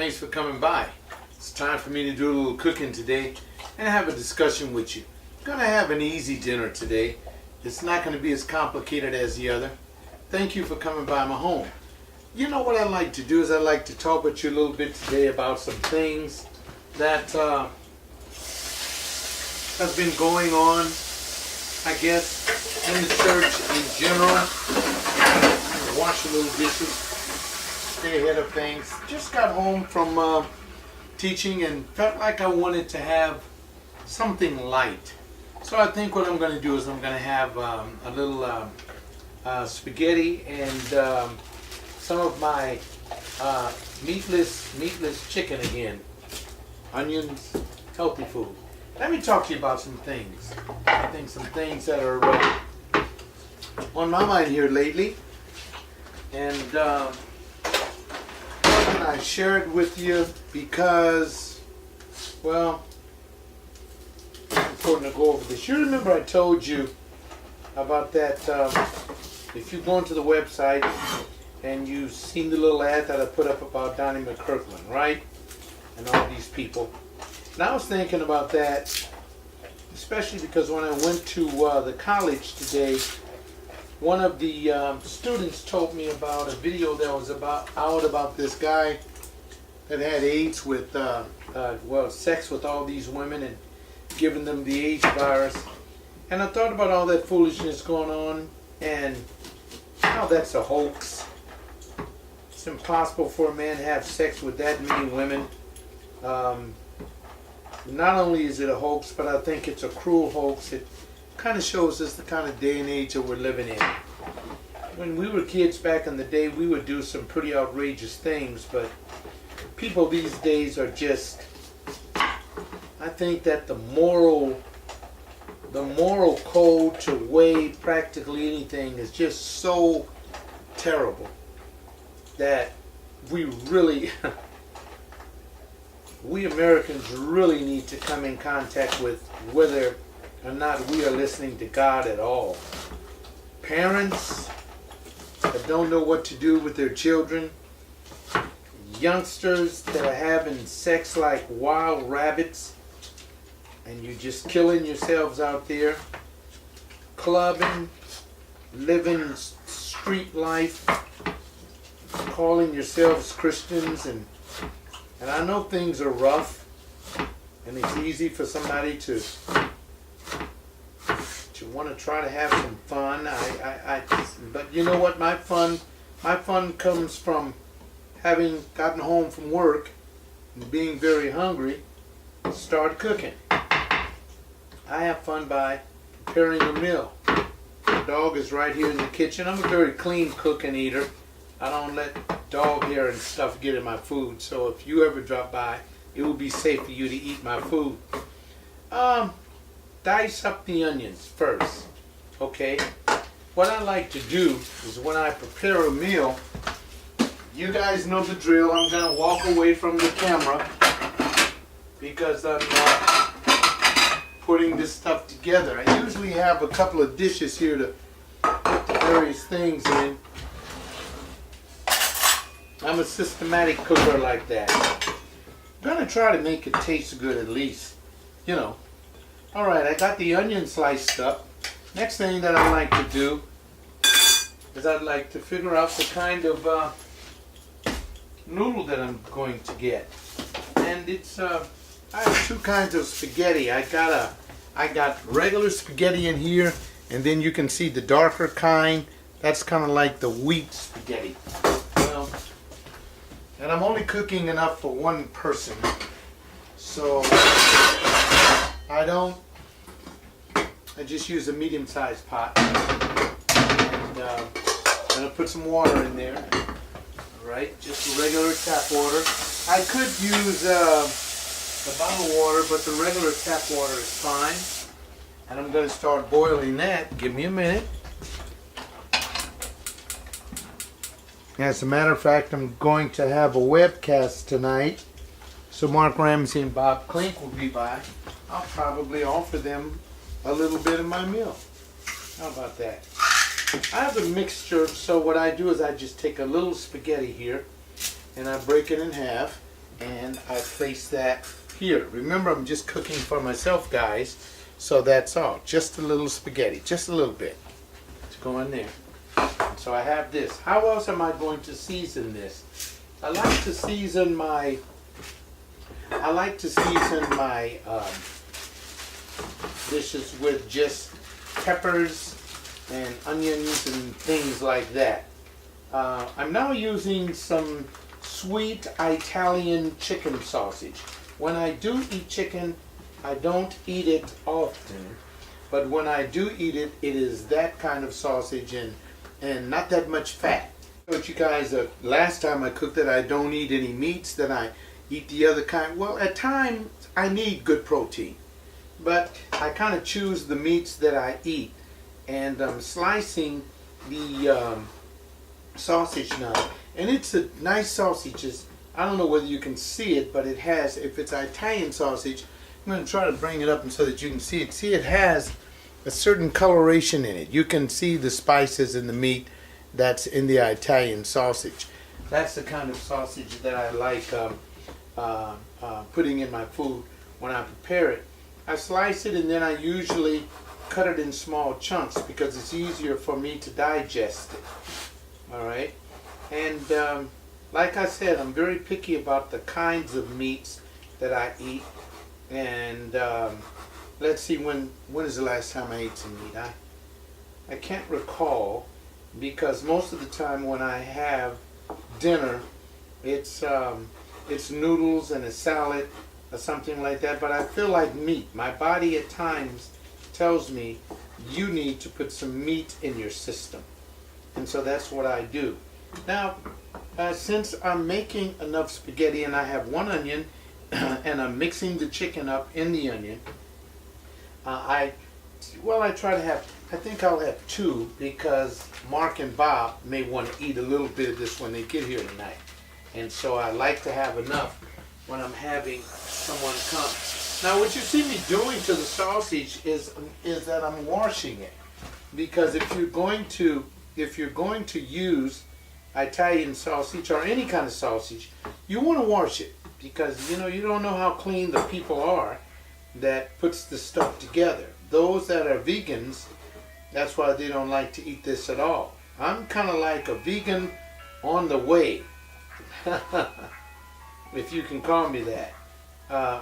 Thanks for coming by. It's time for me to do a little cooking today and have a discussion with you. I'm going to have an easy dinner today. It's not going to be as complicated as the other. Thank you for coming by my home. You know what I like to do is I like to talk with you a little bit today about some things that has been going on, I guess, in the church in general. Wash a little dishes, stay ahead of things. Just got home from teaching and felt like I wanted to have something light. So I think what I'm going to do is I'm going to have a little spaghetti and some of my meatless chicken again. Onions, healthy food. Let me talk to you about some things. I think some things that are on my mind here lately. And I share it with you because, well, it's important to go over this. You remember I told you about that, if you go onto the website and you've seen the little ad that I put up about Donnie McKirkland, right? And all these people. And I was thinking about that, especially because when I went to the college today, one of the students told me about a video that was out about this guy that had AIDS with, sex with all these women and giving them the AIDS virus. And I thought about all that foolishness going on and how that's a hoax. It's impossible for a man to have sex with that many women. Not only is it a hoax, but I think it's a cruel hoax. It kind of shows us the kind of day and age that we're living in. When we were kids back in the day, we would do some pretty outrageous things, but people these days are just, I think that the moral code to weigh practically anything is just so terrible that we really, we Americans really need to come in contact with whether or not we are listening to God at all. Parents that don't know what to do with their children, youngsters that are having sex like wild rabbits, and you're just killing yourselves out there, clubbing, living street life, calling yourselves Christians, and I know things are rough, and it's easy for somebody to want to try to have some fun. But you know what? My fun comes from having gotten home from work and being very hungry, start cooking. I have fun by preparing a meal. The dog is right here in the kitchen. I'm a very clean cook and eater. I don't let dog hair and stuff get in my food. So if you ever drop by, it will be safe for you to eat my food. Dice up the onions first, okay? What I like to do is when I prepare a meal, you guys know the drill. I'm going to walk away from the camera because I'm putting this stuff together. I usually have a couple of dishes here to put the various things in. I'm a systematic cooker like that. I'm going to try to make it taste good at least, you know. Alright, I got the onion sliced up. Next thing that I like to do is I'd like to figure out the kind of noodle that I'm going to get. And it's, I have two kinds of spaghetti. I got regular spaghetti in here, and then you can see the darker kind. That's kind of like the wheat spaghetti. Well, and I'm only cooking enough for one person. So I just use a medium-sized pot, and I'm going to put some water in there. All right, just regular tap water. I could use the bottled water, but the regular tap water is fine. And I'm going to start boiling that. Give me a minute. As a matter of fact, I'm going to have a webcast tonight. So Mark Ramsey and Bob Klink will be by. I'll probably offer them a little bit of my meal. How about that? I have a mixture, so what I do is I just take a little spaghetti here and I break it in half, and I place that here. Remember, I'm just cooking for myself, guys, so that's all. Just a little spaghetti, just a little bit to go in there. So I have this. How else am I going to season this? I like to season my dishes with just peppers and onions and things like that. I'm now using some sweet Italian chicken sausage. When I do eat chicken, I don't eat it often, but when I do eat it, it is that kind of sausage and not that much fat. I told you guys last time I cooked it, I don't eat any meats, then I eat the other kind. Well, at times I need good protein, but I kind of choose the meats that I eat, and I'm slicing the sausage now, and it's a nice sausage. I don't know whether you can see it, but it has, if it's Italian sausage, I'm going to try to bring it up so that you can see it. See, it has a certain coloration in it. You can see the spices in the meat that's in the Italian sausage. That's the kind of sausage that I like putting in my food when I prepare it. I slice it and then I usually cut it in small chunks because it's easier for me to digest it. Alright? And like I said, I'm very picky about the kinds of meats that I eat. And let's see, when is the last time I ate some meat? I can't recall, because most of the time when I have dinner, it's noodles and a salad or something like that, but I feel like meat. My body at times tells me you need to put some meat in your system, and so that's what I do. Now, since I'm making enough spaghetti and I have one onion and I'm mixing the chicken up in the onion, I try to have, I think I'll have two, because Mark and Bob may want to eat a little bit of this when they get here tonight. And so I like to have enough when I'm having someone come. Now what you see me doing to the sausage is that I'm washing it. Because if you're going to use Italian sausage or any kind of sausage, you want to wash it, because you don't know how clean the people are that puts the stuff together. Those that are vegans, that's why they don't like to eat this at all. I'm kind of like a vegan on the way, if you can call me that.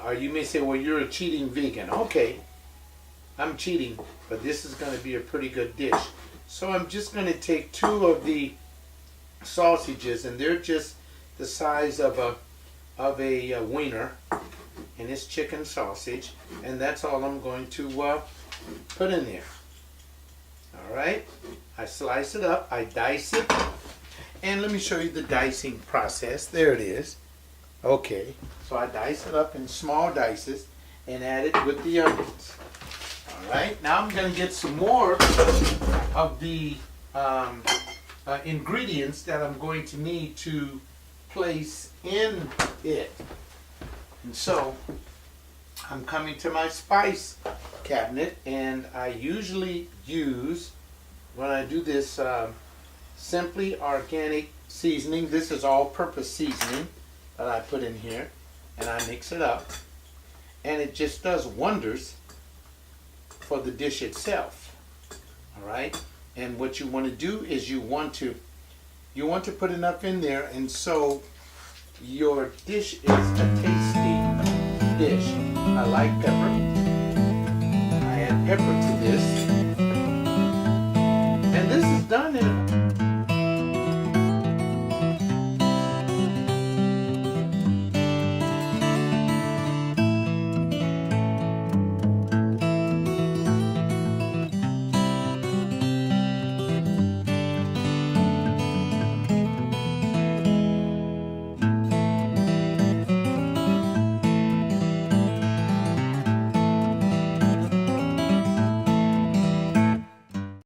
Or you may say, well, you're a cheating vegan. Okay, I'm cheating, but this is going to be a pretty good dish. So I'm just going to take two of the sausages, and they're just the size of a wiener, and it's chicken sausage, and that's all I'm going to put in there. Alright, I slice it up, I dice it, and let me show you the dicing process. There it is. Okay, so I dice it up in small dices and add it with the onions. Alright, now I'm going to get some more of the ingredients that I'm going to need to place in it. And so I'm coming to my spice cabinet, and I usually use, when I do this, Simply Organic seasoning. This is all-purpose seasoning that I put in here, and I mix it up, and it just does wonders for the dish itself. All right, and what you want to do is you want to put enough in there, and so your dish is a tasty dish. I like pepper. I add pepper to this, and this is done in